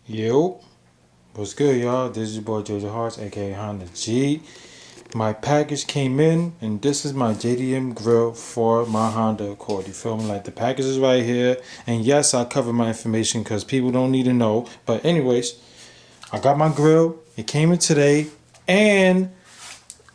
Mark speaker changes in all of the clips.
Speaker 1: Yo, what's good, y'all? This is your boy JJ Hearts, aka Honda G. My package came in, and this is my JDM grill for my Honda Accord. You feel me? Like, the package is right here, and yes, I cover my information because people don't need to know. But anyways, I got my grill. It came in today, and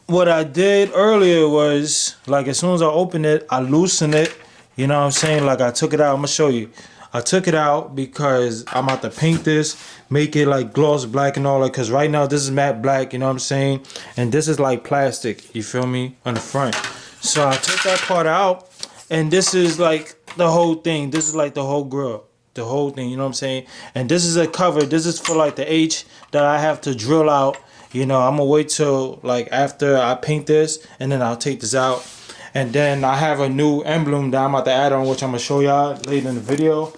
Speaker 1: what I did earlier was, like, as soon as I opened it, I loosened it. You know what I'm saying? Like, I took it out. I'm gonna show you. I took it out because I'm about to paint this, make it like gloss black and all that. Cause right now this is matte black, you know what I'm saying? And this is like plastic, you feel me, on the front. So I took that part out, and this is like the whole thing. This is like the whole grill, the whole thing, you know what I'm saying? And this is a cover. This is for like the H that I have to drill out. You know, I'm gonna wait till like after I paint this, and then I'll take this out. And then I have a new emblem that I'm about to add on, which I'm gonna show y'all later in the video.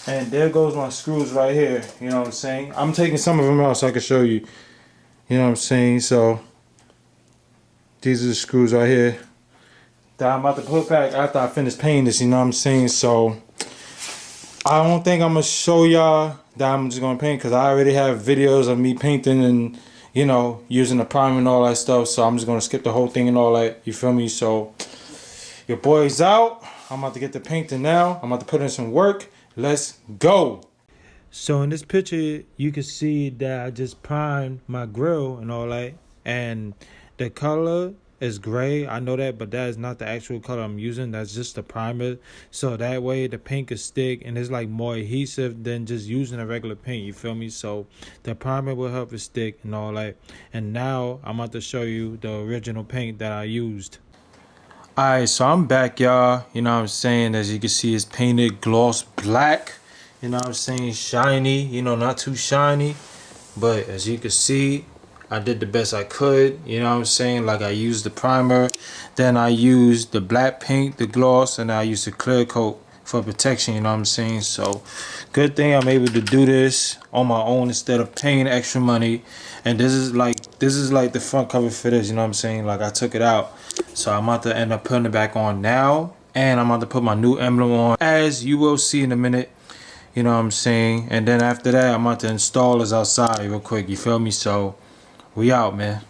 Speaker 1: And there goes my screws right here, you know what I'm saying? I'm taking some of them out so I can show you, you know what I'm saying? So these are the screws right here that I'm about to put back after I finish painting this, you know what I'm saying? So I don't think I'm gonna show y'all that I'm just gonna paint, because I already have videos of me painting and, you know, using the primer and all that stuff. So I'm just gonna skip the whole thing and all that, you feel me? So your boy's out. I'm about to get the painting now. I'm about to put in some work. Let's go. So in this picture, you can see that I just primed my grill and all that, and the color is gray. I know that, but that is not the actual color I'm using. That's just the primer, so that way the paint can stick, and it's like more adhesive than just using a regular paint, you feel me? So the primer will help it stick and all that. And now I'm about to show you the original paint that I used. Alright, so I'm back, y'all. You know what I'm saying? As you can see, it's painted gloss black. You know what I'm saying? Shiny. You know, not too shiny. But as you can see, I did the best I could. You know what I'm saying? Like, I used the primer. Then I used the black paint, the gloss. And I used the clear coat for protection. You know what I'm saying? So, good thing I'm able to do this on my own instead of paying extra money. And this is like the front cover for this. You know what I'm saying? Like, I took it out. So I'm about to end up putting it back on now, and I'm about to put my new emblem on, as you will see in a minute. You know what I'm saying? And then after that, I'm about to install this outside real quick, you feel me? So we out, man.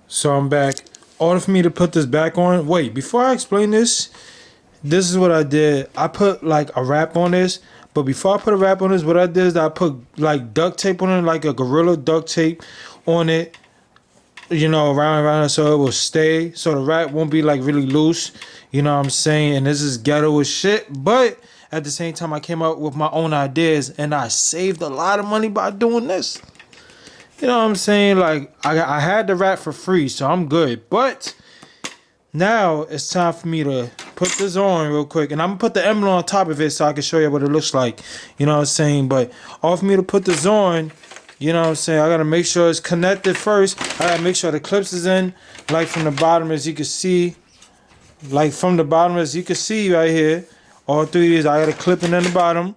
Speaker 1: So I'm back. Order for me to put this back on. Wait, before I explain this, this is what I did. I put like a wrap on this, but before I put a wrap on this, what I did is I put like duct tape on it, like a Gorilla duct tape on it, you know, around so it will stay, so the wrap won't be like really loose, you know what I'm saying? And this is ghetto as shit, but at the same time I came up with my own ideas, and I saved a lot of money by doing this, you know what I'm saying? Like, I had the wrap for free, so I'm good. But now it's time for me to put this on real quick, and I'm gonna put the emblem on top of it so I can show you what it looks like, you know what I'm saying? But all for me to put this on, you know what I'm saying, I gotta make sure it's connected first. I gotta make sure the clips is in, like from the bottom, as you can see. Like from the bottom, as you can see right here. All three of these, I gotta clip it in the bottom.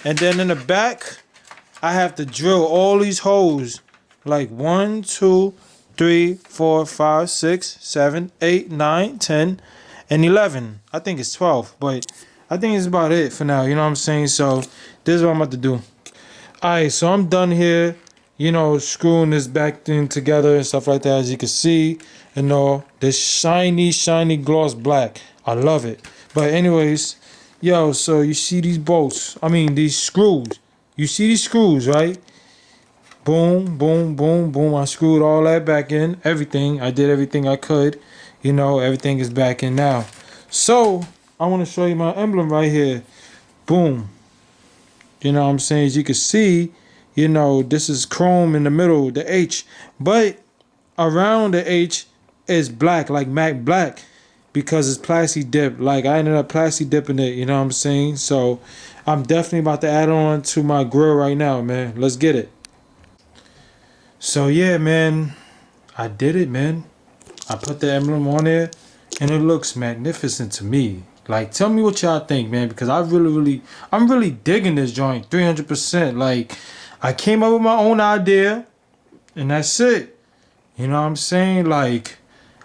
Speaker 1: And then in the back, I have to drill all these holes. Like 1, 2, 3, 4, 5, 6, 7, 8, 9, 10, and 11. I think it's 12, but I think it's about it for now, you know what I'm saying? So this is what I'm about to do. Alright, so I'm done here, you know, screwing this back thing together and stuff like that. As you can see, you know, this shiny gloss black. I love it. But anyways, yo, so you see these bolts, these screws. You see these screws, right? Boom, boom, boom, boom. I screwed all that back in. Everything. I did everything I could. You know, everything is back in now. So, I want to show you my emblem right here. Boom. You know what I'm saying? As you can see, you know, this is chrome in the middle, the H. But around the H is black, like matte black, because it's plastic dip. Like, I ended up plastic dipping it, you know what I'm saying? So I'm definitely about to add on to my grill right now, man. Let's get it. So yeah, man, I did it, man. I put the emblem on there, and it looks magnificent to me. Like, tell me what y'all think, man, because I'm really digging this joint 300%. Like, I came up with my own idea, and that's it. You know what I'm saying? Like,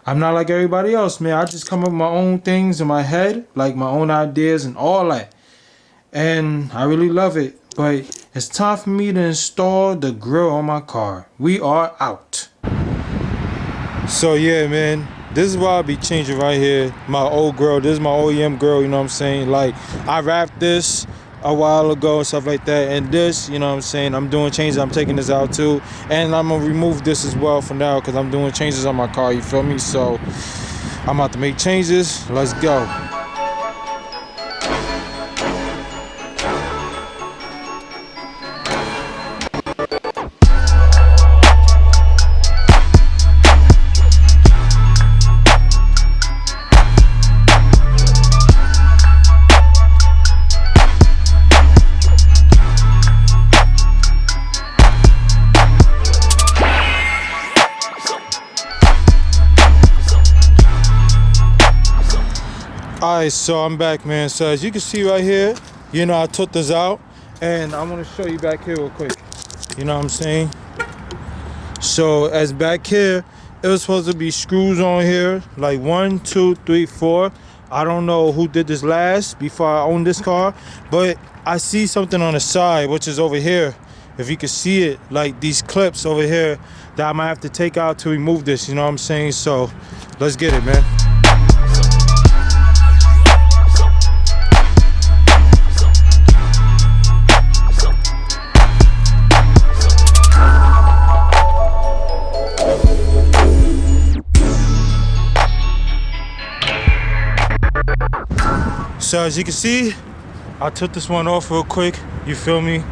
Speaker 1: I'm not like everybody else, man. I just come up with my own things in my head, like my own ideas and all that. And I really love it. But It's time for me to install the grill on my car. We are out. So yeah, man, this is why I be changing right here. My old grill, this is my OEM grill, you know what I'm saying? Like, I wrapped this a while ago and stuff like that, and this, you know what I'm saying, I'm doing changes. I'm taking this out too, and I'm gonna remove this as well for now because I'm doing changes on my car, you feel me? So I'm about to make changes. Let's go. Alright, so I'm back, man. So as you can see right here, you know, I took this out, and I'm gonna show you back here real quick. You know what I'm saying? So as back here, it was supposed to be screws on here, like 1, 2, 3, 4. I don't know who did this last before I owned this car, but I see something on the side, which is over here. If you can see it, like these clips over here that I might have to take out to remove this, you know what I'm saying? So let's get it, man. So as you can see, I took this one off real quick, you feel me?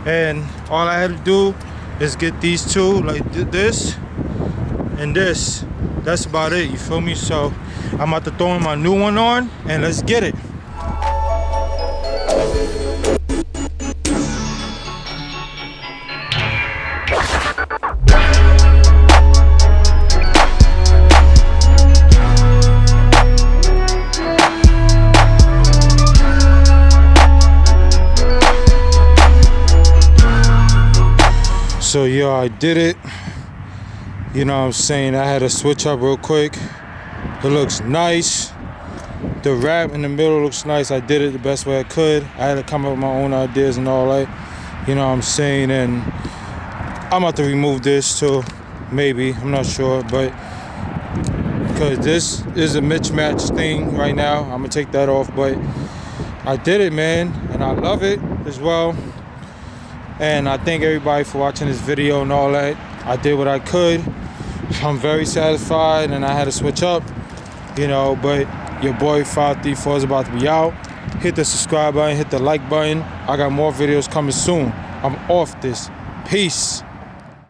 Speaker 1: And all I had to do is get these two, like this and this. That's about it, you feel me? So I'm about to throw in my new one on, and let's get it. So yeah, I did it. You know what I'm saying? I had to switch up real quick. It looks nice. The wrap in the middle looks nice. I did it the best way I could. I had to come up with my own ideas and all that. You know what I'm saying? And I'm about to remove this too. Maybe. I'm not sure. But because this is a mismatch thing right now, I'm going to take that off. But I did it, man. And I love it as well. And I thank everybody for watching this video and all that. I did what I could. I'm very satisfied, and I had to switch up, you know, but your boy 534 is about to be out. Hit the subscribe button, hit the like button. I got more videos coming soon. I'm off this. Peace.